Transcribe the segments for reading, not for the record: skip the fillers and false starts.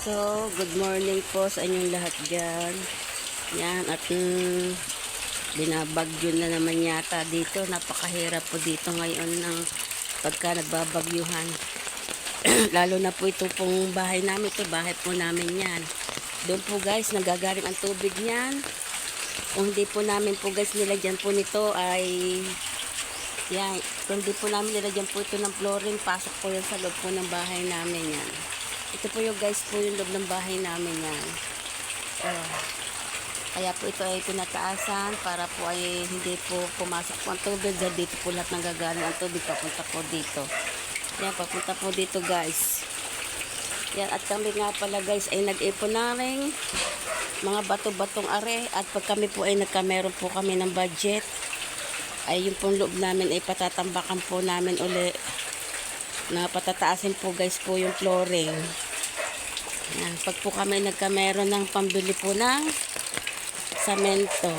So, good morning po sa inyong lahat dyan. Yan, at binabagyo na naman yata dito. Napakahirap po dito ngayon ng pagka nagbabagyuhan. Lalo na po ito pong bahay namin. Ito, bahay po namin yan. Doon po guys, nagagaling ang tubig niyan. Kung hindi po namin po guys nilagyan po nito ay yan, kung hindi po namin nilagyan po ito ng flooring, pasok po yan sa loob po ng bahay namin yan. Ito po yung guys po yung loob ng bahay namin yan. Kaya po ito ay tinataasan para po ay hindi po pumasok po ang tubig. Dahil dito po lahat nanggagaling ang tubig papunta po dito. Yan, papunta po dito guys. Yan, at kami nga pala guys ay nag-ipon na rin mga bato-batong are. At pag kami po ay nagkameron po kami ng budget, ay yung pong loob namin ay patatambakan po namin uli na patataasin po guys po yung flooring. Yan, pag po kami nagkameron ng pambili po ng samento.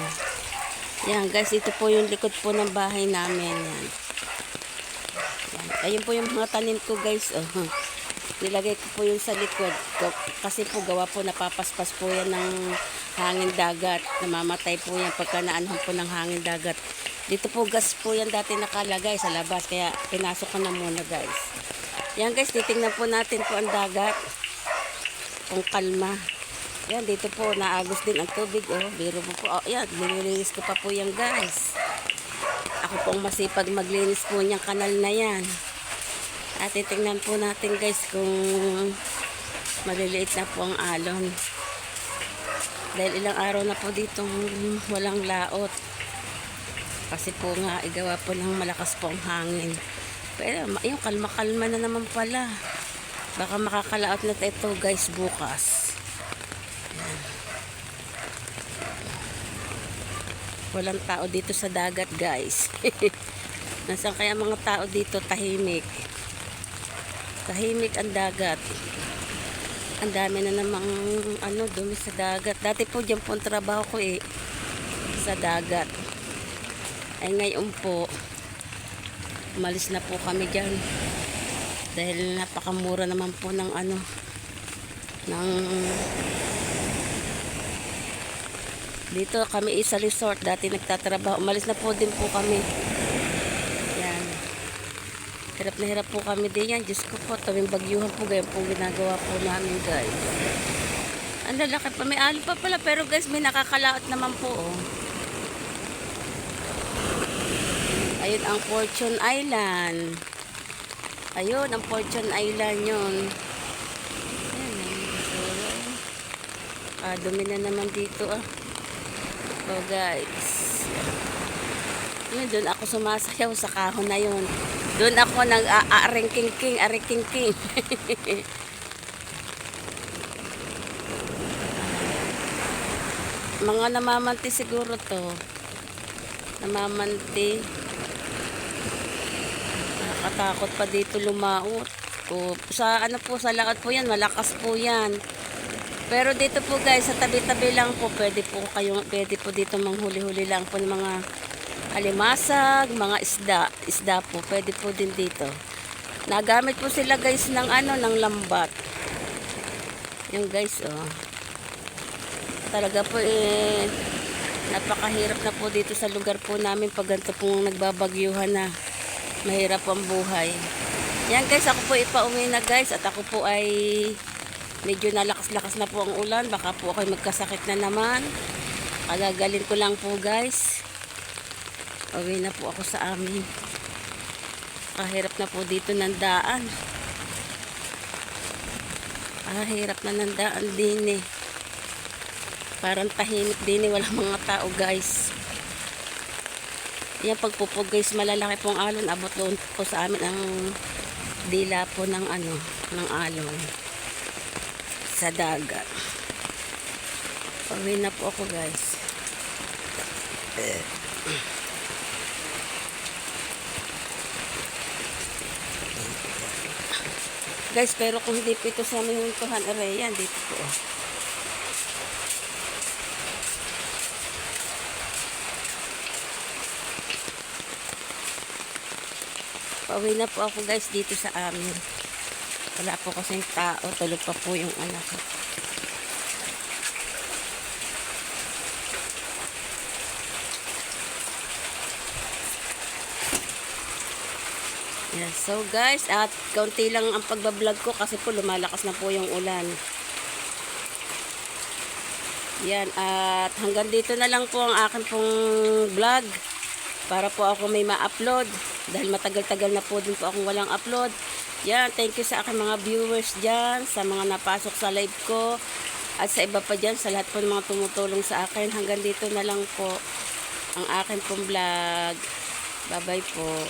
Yan guys, ito po yung likod po ng bahay namin. Yan. Yan. Ayun po yung mga tanim ko guys. Nilagay ko po yung sa likod. Kasi po gawa po napapaspas po yan ng hangin dagat. Namamatay po yan pagka naanhan po ng hangin dagat. Dito po gas po yan dati nakalagay sa labas. Kaya pinasok ko na muna guys. Yan guys, titingnan po natin po ang dagat. Kung kalma. Yan, dito po naagos din ang tubig. Biro po po. Yan, nililinis ko pa po yan guys. Ako pong masipag maglinis po niyang kanal na yan. At titingnan po natin guys kung maliliit na po ang alon. Dahil ilang araw na po dito walang laot. Kasi po nga igawa po ng malakas po ang hangin. Pero yung kalma-kalma na naman pala. Baka makakalaot na ito guys bukas. Yan. Walang tao dito sa dagat guys. Nasaan kaya mga tao dito? Tahimik. Tahimik ang dagat. Ang dami na namang dumi sa dagat. Dati po dyan po ang trabaho ko sa dagat. Ay ngayon po umalis na po kami dyan dahil napakamura naman po ng dito kami isa resort dati nagtatrabaho. Umalis na po din po kami. Yan, hirap na hirap po kami din yan. Diyos ko po, tuwing bagyuhan po ganyan po ginagawa po namin guys. Ang lalaki pa, may alon pa pala, pero guys may nakakalaot naman po Ayun ang Fortune Island. Ayun ang Fortune Island yun. Ayan, dumi na naman dito guys. Yun, doon ako sumasayaw sa kahon na yun. Doon ako nag-aaring king-king, aring-king-king. Mga namamanti siguro to. Namamanti. Nakatakot pa dito lumaot. Sa sa laot po yan, malakas po yan. Pero dito po guys, sa tabi-tabi lang po, pwede po dito manghuli-huli lang po ng mga alimasag, mga isda po, pwede po din dito. Nagamit po sila guys ng ng lambat. Yung guys, talaga po napakahirap na po dito sa lugar po namin pag ganito pong nagbabagyuhan na. Mahirap ang buhay. Yan guys, ako po ipauwi na guys at ako po ay medyo nalakas-lakas na po ang ulan. Baka po ako magkasakit na naman. Kagagalin ko lang po guys. Uwi na po ako sa amin. Kahirap na po dito ng daan. Hirap na ng daan din Parang tahimik din walang mga tao guys. Yan pagpupog guys, malalaki pong alon. Abot doon po sa amin ang dila po ng ng alon sa dagat. Pauwi na po ako guys. Guys, pero kung hindi po ito sa aming huntuhan yan dito po Pauwi na po ako guys dito sa amin. Wala po kasing tao. Tulog pa po yung anak ko. Yes, so guys, at kaunti lang ang pagbablog ko kasi po lumalakas na po yung ulan. Yan, at hanggang dito na lang po ang akin pong vlog para po ako may ma-upload dahil matagal-tagal na po din po akong walang upload. Yan, thank you sa aking mga viewers dyan, sa mga napasok sa live ko at sa iba pa dyan, sa lahat po ng mga tumutulong sa akin. Hanggang dito na lang po ang akin pong vlog. Bye-bye po.